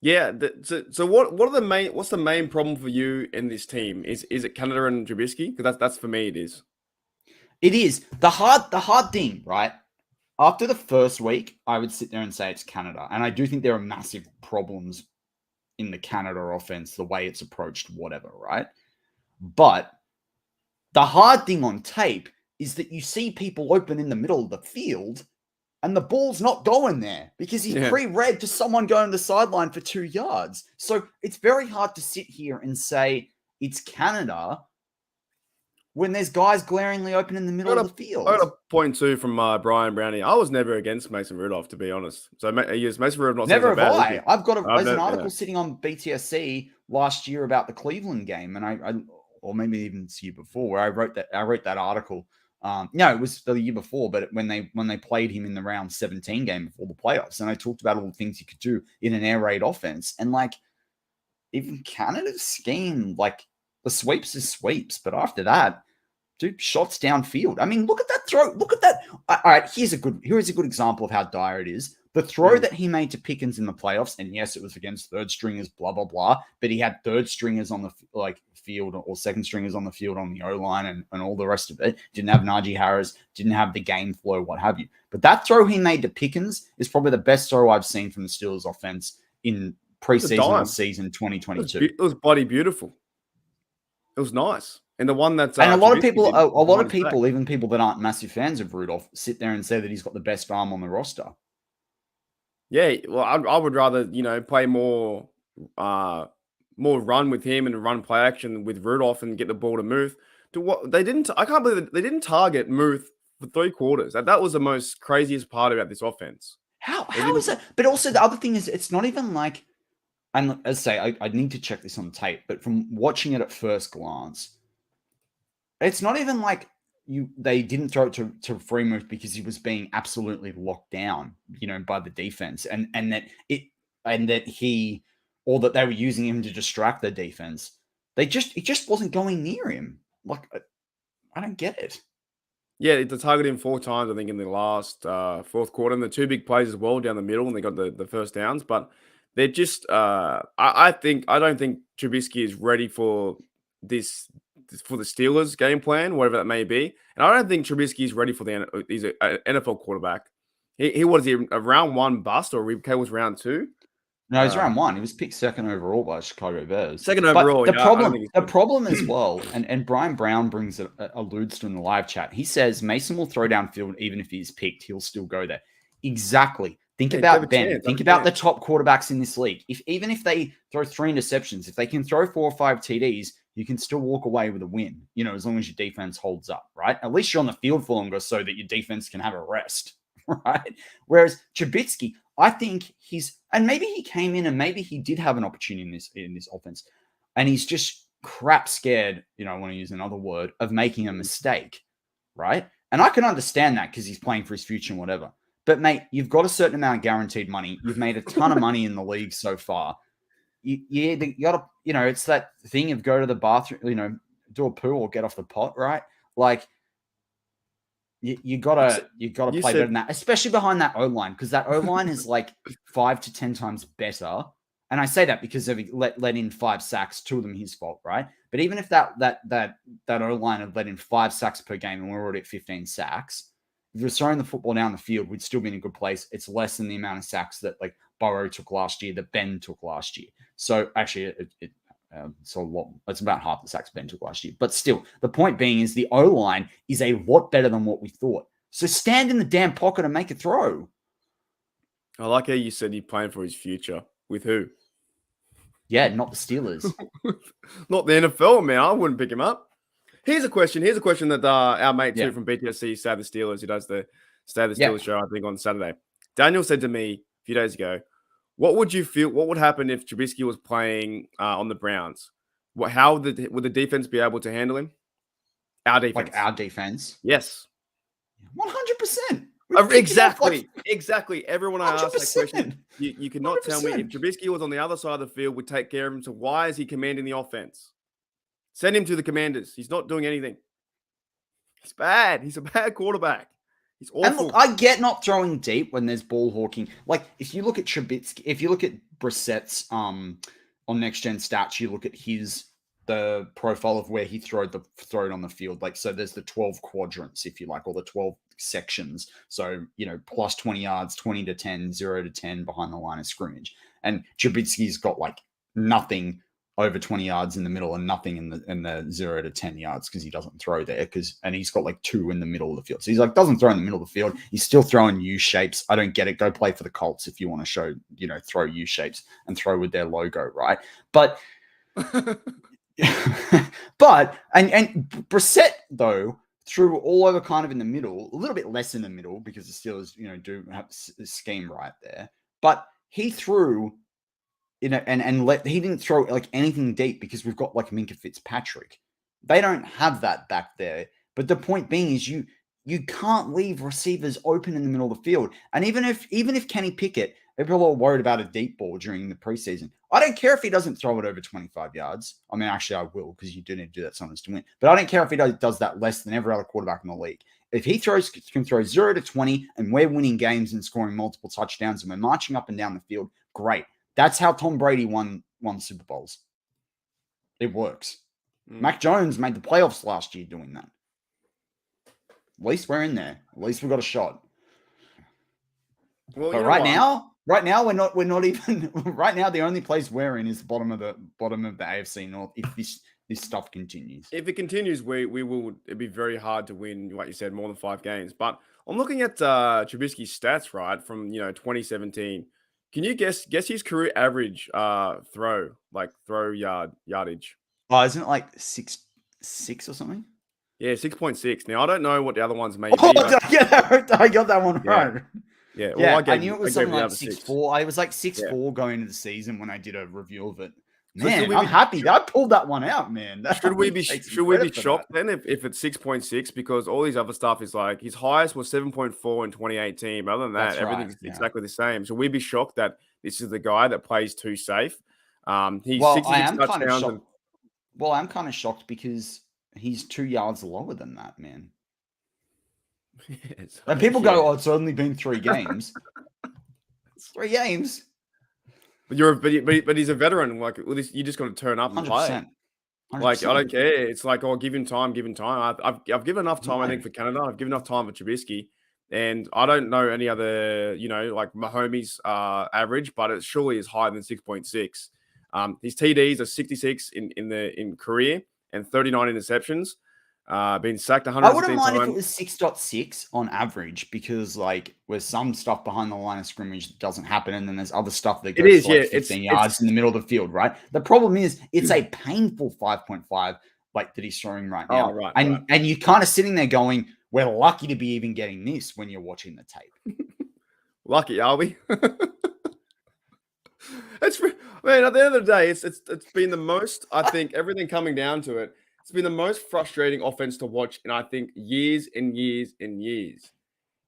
Yeah. So what's the main problem for you in this team? Is it Canada and Trubisky? Because that's for me, it is. It is. The hard thing, right? After the first week, I would sit there and say it's Canada. And I do think there are massive problems in the Canada offense, the way it's approached, whatever, right? But the hard thing on tape is that you see people open in the middle of the field and the ball's not going there because he's pre-read to someone going to the sideline for 2 yards. So it's very hard to sit here and say it's Canada when there's guys glaringly open in the middle of the field. I got a point too from Brian Brownie. I was never against Mason Rudolph, to be honest. So Mason Rudolph not never have I. I've got there's an article sitting on BTSC last year about the Cleveland game, and I or maybe even this year before, where I wrote that article. No, it was the year before, but when they played him in the round 17 game before the playoffs, and I talked about all the things he could do in an air raid offense, and even Canada's scheme, the sweeps is sweeps, but after that, dude, shots downfield. I mean, look at that throw. Look at that. All right, here's a good example of how dire it is. The throw that he made to Pickens in the playoffs, and yes, it was against third stringers, blah, blah, blah, but he had third stringers on the field or second stringers on the field on the O-line and all the rest of it. Didn't have Najee Harris, didn't have the game flow, what have you. But that throw he made to Pickens is probably the best throw I've seen from the Steelers offense in preseason or season 2022. It was bloody beautiful. It was nice. And the one that's and a lot of people, even people that aren't massive fans of Rudolph, sit there and say that he's got the best arm on the roster. Yeah, well, I would rather play more run with him and run play action with Rudolph and get the ball to Muth. I can't believe that they didn't target Muth for 3 quarters. That was the most craziest part about this offense. How is that? But also the other thing is, it's not even like, and as I say, I need to check this on tape, but from watching it at first glance, it's not even like they didn't throw it to Freiermuth because he was being absolutely locked down, by the defense, and that they were using him to distract the defense. It just wasn't going near him. I don't get it. Yeah, they targeted him 4 times, I think, in the last fourth quarter, and the 2 big plays as well down the middle, and they got the first downs. But they're just. I don't think Trubisky is ready for this for the Steelers game plan, whatever that may be, and I don't think Trubisky is ready for he's an NFL quarterback. He was a round 1 bust, or was round 2. No, he's round 1. He was picked second overall by Chicago Bears. Second overall. But the problem as well, and Brian Brown alludes to in the live chat. He says Mason will throw downfield even if he's picked. He'll still go there. Exactly. Think about Ben. Think about the top quarterbacks in this league. Even if they throw 3 interceptions, if they can throw 4 or 5 TDs, you can still walk away with a win. As long as your defense holds up, right? At least you're on the field for longer so that your defense can have a rest, right? Whereas Trubisky, I think and maybe he came in and maybe he did have an opportunity in this offense, and he's just crap scared, I want to use another word, of making a mistake, right? And I can understand that because he's playing for his future and whatever. But mate, you've got a certain amount of guaranteed money. You've made a ton of money in the league so far. You got to, it's that thing of go to the bathroom, do a poo or get off the pot, right? Like, you gotta play better than that, especially behind that O-line, because that O-line is like 5 to 10 times better. And I say that because they've let in 5 sacks, 2 of them his fault, right? But even if that O-line had let in 5 sacks per game and we're already at 15 sacks, if you're throwing the football down the field, we'd still be in a good place. It's less than the amount of sacks that like Burrow took last year, that Ben took last year. So actually, it's a lot. It's about half the sacks Ben took last year. But still, the point being is the O-line is a lot better than what we thought. So stand in the damn pocket and make a throw. I like how you said you're playing for his future. With who? Yeah, not the Steelers. Not the NFL, man. I wouldn't pick him up. Here's a question that our mate too from BTSC, Stay the Steelers, who does the Stay the Steelers show, I think, on Saturday. Daniel said to me a few days ago, what would happen if Trubisky was playing on the Browns? How would the defense be able to handle him? Our defense. Like our defense? Yes. 100%. Exactly. Everyone I asked that question, you cannot 100%. Tell me if Trubisky was on the other side of the field, would take care of him. So why is he commanding the offense? Send him to the Commanders. He's not doing anything. He's bad. He's a bad quarterback. He's awful. And look, I get not throwing deep when there's ball hawking. Like, if you look at Trubisky, if you look at Brissett's on Next Gen Stats, you look at the profile of where he throw it on the field. Like, so there's the 12 quadrants, if you like, or the 12 sections. So, plus 20 yards, 20 to 10, 0 to 10 behind the line of scrimmage. And Trubisky's got like nothing over 20 yards in the middle and nothing in the 0 to 10 yards because he doesn't throw there, and he's got like 2 in the middle of the field. So he's like, doesn't throw in the middle of the field. He's still throwing U shapes. I don't get it. Go play for the Colts if you want to show, throw U shapes and throw with their logo, right? But and Brissett though threw all over kind of in the middle, a little bit less in the middle because the Steelers, do have a scheme right there. But he threw. He didn't throw like anything deep because we've got like Minkah Fitzpatrick. They don't have that back there. But the point being is you can't leave receivers open in the middle of the field. And even if Kenny Pickett, people are worried about a deep ball during the preseason. I don't care if he doesn't throw it over 25 yards. I mean, actually, I will because you do need to do that sometimes to win. But I don't care if he does that less than every other quarterback in the league. If he can throw 0 to 20 and we're winning games and scoring multiple touchdowns and we're marching up and down the field, great. That's how Tom Brady won Super Bowls. It works. Mac Jones made the playoffs last year doing that. At least we're in there. At least we've got a shot. Well, but right now we're not even. Right now, the only place we're in is the bottom of the AFC North. If this stuff continues, if it continues, we will. It'd be very hard to win, like you said, more than 5 games. But I'm looking at Trubisky's stats right from 2017. Can you guess his career average throw yardage? Oh, isn't it like 6 or something? Yeah, 6.6. Now I don't know what the other ones may be. I got that one right. Yeah. Well, I knew it was something like 6'4". I was like 6'4" going into the season when I did a review of it. Man, I'm happy. I pulled that one out, man. Should we be shocked then if it's 6.6? Because all these other stuff is like his highest was 7.4 in 2018. But other than that, everything's exactly the same. So we'd be shocked that this is the guy that plays too safe. He's 66 touchdowns. I'm kind of shocked because he's 2 yards lower than that, man. And people go, "Oh, it's only been 3 games." It's 3 games. But he's a veteran. Like, you just got to turn up and play. 100%. Like, I don't care. It's like, oh, give him time. I've given enough time, I think, for Canada. I've given enough time for Trubisky. And I don't know any other, like Mahomes average, but it surely is higher than 6.6. His TDs are 66 in career and 39 interceptions. Been sacked 116 I wouldn't mind times. if it was 6.6 on average, because like there's some stuff behind the line of scrimmage that doesn't happen, and then there's other stuff that goes for like 15 yards in the middle of the field, right? The problem is it's a painful 5.5 like that he's throwing right now. Oh, right. And you're kind of sitting there going, we're lucky to be even getting this when you're watching the tape. Lucky, are we? Man, at the end of the day, it's been the most, I think, everything coming down to it, it's been the most frustrating offense to watch in, I think, years and years and years.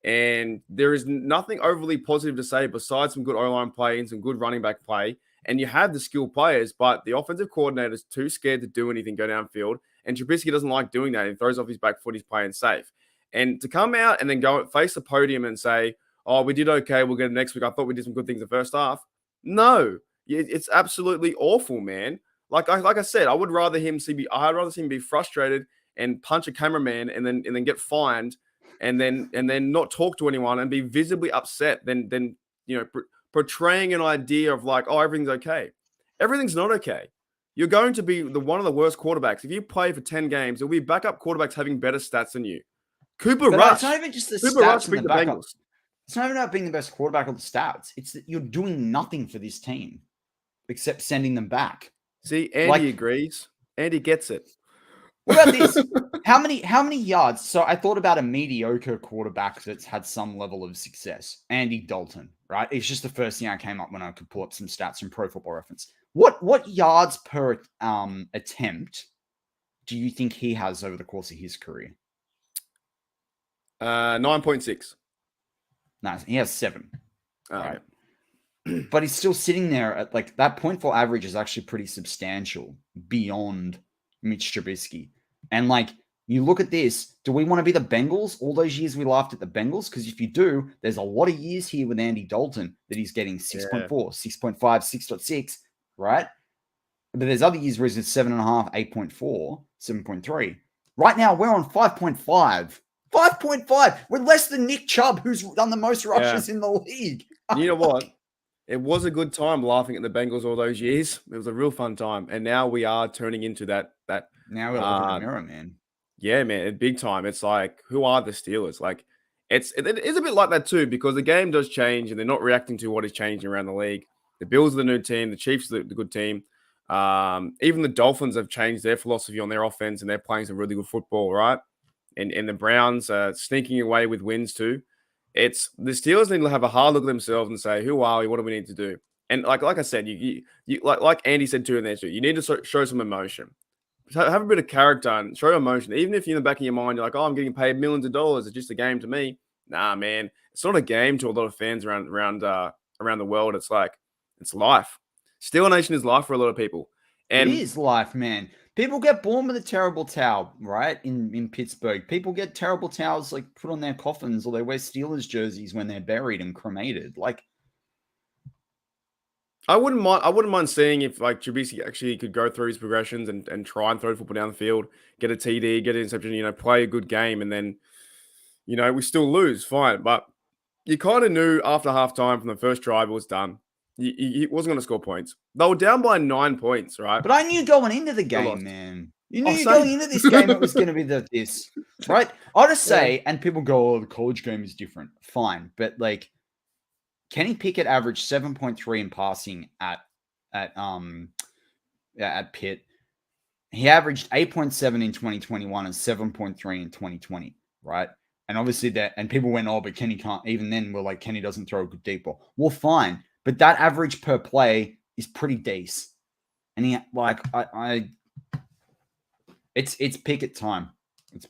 And there is nothing overly positive to say besides some good O-line play and some good running back play. And you have the skilled players, but the offensive coordinator is too scared to do anything, go downfield. And Trubisky doesn't like doing that. He throws off his back foot, he's playing safe. And to come out and then go face the podium and say, oh, we did okay, we'll get it next week. I thought we did some good things the first half. No, it's absolutely awful, man. Like I said, I'd rather see him be frustrated and punch a cameraman and then get fined and then not talk to anyone and be visibly upset than portraying an idea of like, oh, everything's okay. Everything's not okay. You're going to be one of the worst quarterbacks. If you play for 10 games, there'll be backup quarterbacks having better stats than you. Cooper Rush. It's not even just the Cooper stats Rush and beat the the backup. Bengals. It's not even about being the best quarterback or the stats. It's that you're doing nothing for this team except sending them back. See, Andy agrees. Andy gets it. What about this? How many yards? So I thought about a mediocre quarterback that's had some level of success. Andy Dalton, right? It's just the first thing I came up when I could pull up some stats from Pro Football Reference. What yards per attempt do you think he has over the course of his career? 9.6. Nice. He has 7. All right. But he's still sitting there at like that 0.4 average is actually pretty substantial beyond Mitch Trubisky. And like, you look at this, do we want to be the Bengals? All those years we laughed at the Bengals? Because if you do, there's a lot of years here with Andy Dalton that he's getting 6.4, 6.5, 6.6, right? But there's other years where he's at 7.5, 8.4, 7.3. Right now, we're on 5.5. 5.5. We're less than Nick Chubb, who's done the most rushes in the league. You know what? It was a good time laughing at the Bengals all those years. It was a real fun time. And now we are turning into that. Now we're looking in the mirror, man. Yeah, man. Big time. It's like, who are the Steelers? Like, it is a bit like that too, because the game does change and they're not reacting to what is changing around the league. The Bills are the new team. The Chiefs are the good team. Even the Dolphins have changed their philosophy on their offense and they're playing some really good football, right? And the Browns are sneaking away with wins too. It's the Steelers need to have a hard look at themselves and say, who are we? What do we need to do? And like I said, you like Andy said too in there too, you need to show some emotion. Have a bit of character and show emotion. Even if you're in the back of your mind, you're like, oh, I'm getting paid millions of dollars. It's just a game to me. Nah, man. It's not a game to a lot of fans around the world. It's like, it's life. Steel Nation is life for a lot of people. And it is life, man. People get born with a terrible towel, right? In Pittsburgh. People get terrible towels like put on their coffins, or they wear Steelers jerseys when they're buried and cremated. Like, I wouldn't mind seeing if like Trubisky actually could go through his progressions and try and throw the football down the field, get a TD, get an interception, play a good game, and then, we still lose. Fine. But you kind of knew after halftime from the first drive it was done. He wasn't going to score points. They were down by 9 points, right? But I knew going into the game, man. You knew going into this game it was going to be this, right? I'll just say, and people go, oh, the college game is different. Fine. But like, Kenny Pickett averaged 7.3 in passing at Pitt. He averaged 8.7 in 2021 and 7.3 in 2020, right? And obviously and people went, oh, but Kenny can't. Even then, we're like, Kenny doesn't throw a good deep ball. Well, fine. But that average per play is pretty decent. And he it's Pickett time.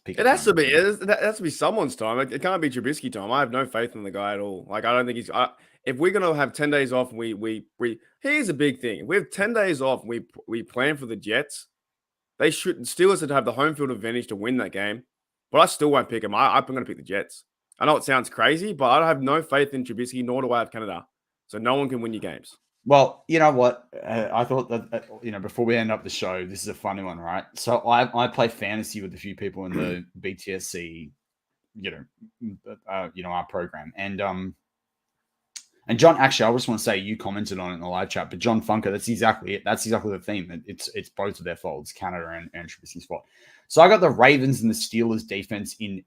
It has to be. It has to be someone's time. It can't be Trubisky time. I have no faith in the guy at all. Like, I don't think he's. If we're gonna have 10 days off, and here's a big thing. If we have 10 days off, and we plan for the Jets. They Steelers should have the home field advantage to win that game. But I still won't pick him. I'm going to pick the Jets. I know it sounds crazy, but I have no faith in Trubisky, nor do I have Canada. So no one can win your games. Well, you know what? I thought that before we end up the show, this is a funny one, right? So I play fantasy with a few people in the BTSC, our program, and John. Actually, I just want to say you commented on it in the live chat, but John Funker, that's exactly it. That's exactly the theme. It's both of their faults, Canada and Trubisky's fault. So I got the Ravens and the Steelers defense in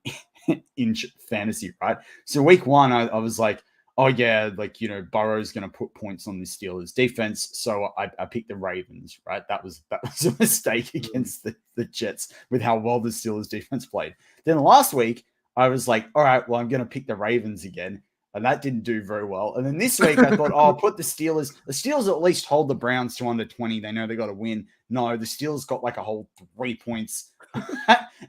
fantasy, right? So week one, I was like, oh yeah, Burrow's going to put points on the Steelers defense. So I picked the Ravens, right? That was a mistake against the Jets with how well the Steelers defense played. Then last week, I was like, all right, well, I'm going to pick the Ravens again. And that didn't do very well. And then this week, I thought, I'll put the Steelers. The Steelers at least hold the Browns to under 20. They know they got to win. No, the Steelers got like a whole 3 points.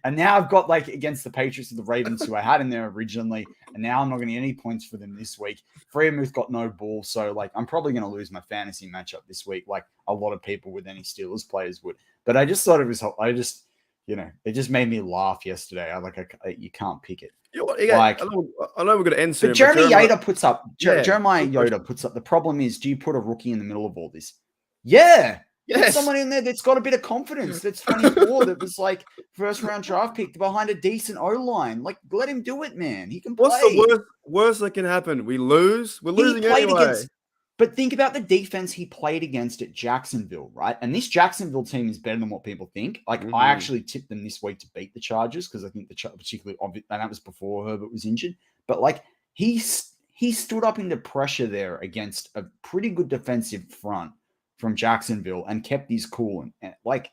And now I've got against the Patriots and the Ravens, who I had in there originally. And now I'm not going to get any points for them this week. Freemuth got no ball. So I'm probably going to lose my fantasy matchup this week, like a lot of people with any Steelers players would. But I just thought it was, it just made me laugh yesterday. You can't pick it. I know we're going to end soon. But Jeremiah Yoder puts up. The problem is, do you put a rookie in the middle of all this? Yeah. Yes. Put someone in there that's got a bit of confidence. That's 24. That was first round draft pick behind a decent O line. Let him do it, man. He can play. What's the worst that can happen? We lose. We're losing anyway. But think about the defense he played against at Jacksonville, right? And this Jacksonville team is better than what people think. I actually tipped them this week to beat the Chargers because I think particularly obvious, and that was before Herbert was injured. But he stood up into pressure there against a pretty good defensive front from Jacksonville and kept his cool. And I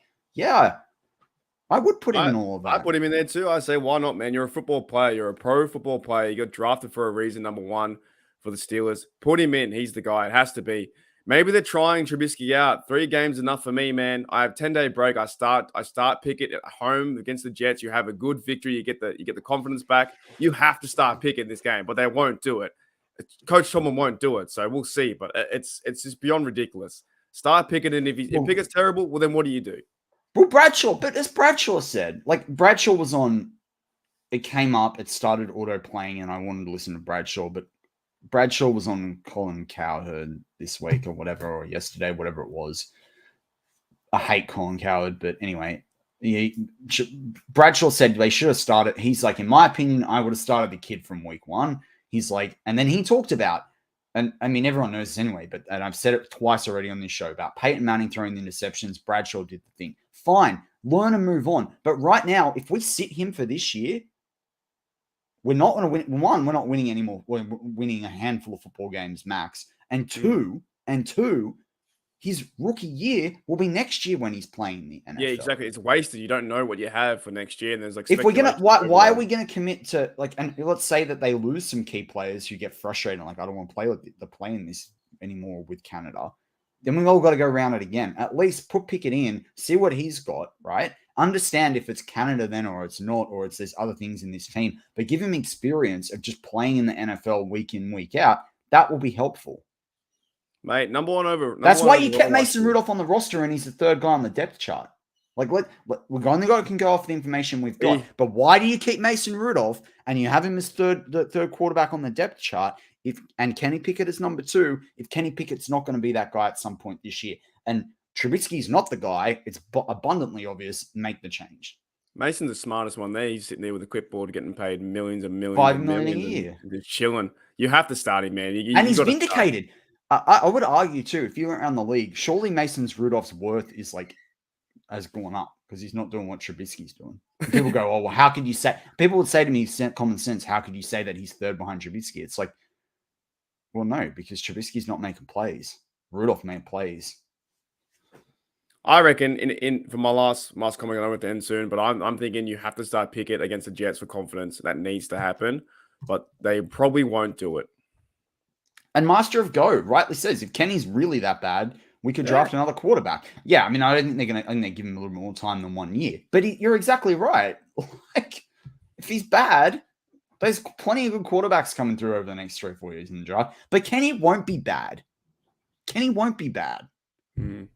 would put him in all of that. I put him in there too. I say, why not, man? You're a football player. You're a pro football player. You got drafted for a reason, number one. For the Steelers, put him in. He's the guy. It has to be. Maybe they're trying Trubisky out. 3 games enough for me, man. I have 10-day break. I start Pickett at home against the Jets. You have a good victory. You get the confidence back. You have to start Pickett this game, but they won't do it. Coach Tomlin won't do it, so we'll see. But it's just beyond ridiculous. Start Pickett, and if Pickett's terrible, well then what do you do? Well, Bradshaw. But as Bradshaw said, Bradshaw was on. It came up. It started auto playing, and I wanted to listen to Bradshaw, but Bradshaw was on Colin Cowherd this week or whatever, or yesterday, whatever it was. I hate Colin Cowherd, but anyway, Bradshaw said they should have started. He's like, in my opinion, I would have started the kid from week one. He's like, and then he talked about, and I mean, everyone knows this anyway, and I've said it twice already on this show about Peyton Manning throwing the interceptions. Bradshaw did the thing. Fine, learn and move on. But right now, if we sit him for this year, we're not going to win. One, we're not winning anymore. We're winning a handful of football games max. And two, his rookie year will be next year when he's playing the NFL. Yeah, exactly. It's wasted. You don't know what you have for next year. And there's if we're gonna, why are we gonna commit to and let's say that they lose some key players who get frustrated, I don't want to play with the playing this anymore with Canada. Then we've all got to go around it again. At least put Pickett in, see what he's got, right? Understand if it's Canada then or it's not, or it's there's other things in this team, but give him experience of just playing in the NFL week in, week out. That will be helpful. Mate, number one over. That's why you kept Mason Rudolph on the roster and he's the third guy on the depth chart. We're only can go off the information we've got. But why do you keep Mason Rudolph and you have him as the third quarterback on the depth chart? And Kenny Pickett is number 2. If Kenny Pickett's not going to be that guy at some point this year, and Trubisky's not the guy, it's abundantly obvious. Make the change. Mason's the smartest one there. He's sitting there with a clipboard, getting paid millions and millions. $5 million a year, just chilling. You have to start him, man. And he's vindicated. I would argue too, if you went around the league, surely Mason's Rudolph's worth is has gone up because he's not doing what Trubisky's doing. And people go, oh, well, how could you say? People would say to me, common sense, how could you say that he's third behind Trubisky? It's like, well, no, because Trubisky's not making plays. Rudolph made plays. I reckon for my last comment, I want to end soon, but I'm thinking you have to start Pickett against the Jets for confidence. That needs to happen, but they probably won't do it. And Master of Go rightly says, if Kenny's really that bad, we could draft another quarterback. Yeah, I mean, I don't think they're going to give him a little more time than 1 year. But you're exactly right. If he's bad, there's plenty of good quarterbacks coming through over the next 3 or 4 years in the draft. But Kenny won't be bad. Mm.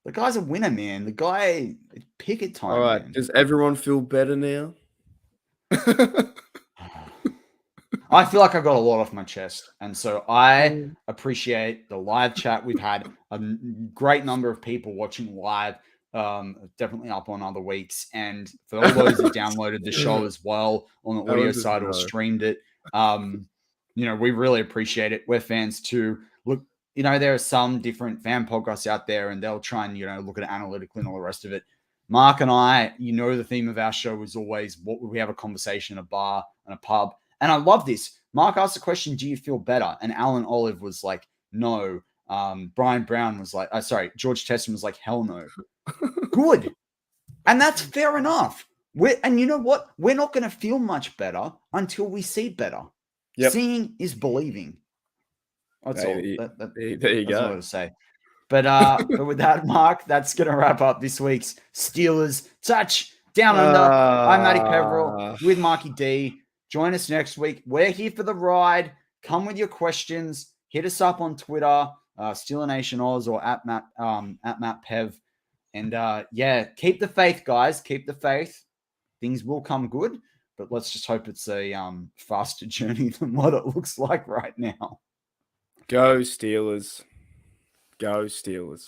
The guy's a winner, man. The guy, Pickett time. All right, man. Does everyone feel better now? I feel like I got a lot off my chest. And so I appreciate the live chat. We've had a great number of people watching live, definitely up on other weeks. And for all those that downloaded the show as well on the audio side or streamed it, we really appreciate it. We're fans too. Look, there are some different fan podcasts out there and they'll try and, look at it analytically and all the rest of it. Mark and I, the theme of our show is always what would we have a conversation in a bar and a pub. And I love this. Mark asked the question, do you feel better? And Alan Olive was like, no. Brian Brown was like, George Teston was like, hell no. Good. And that's fair enough. And you know what? We're not going to feel much better until we see better. Yep. Seeing is believing. That's all. There you go. That's all I to say. But with that, Mark, that's going to wrap up this week's Steelers Touch Down Under. I'm Matty Peverell with Marky D. Join us next week. We're here for the ride. Come with your questions. Hit us up on Twitter, Steeler Nation Oz or at Matt Pev. And keep the faith, guys. Keep the faith. Things will come good, but let's just hope it's a faster journey than what it looks like right now. Go Steelers. Go Steelers.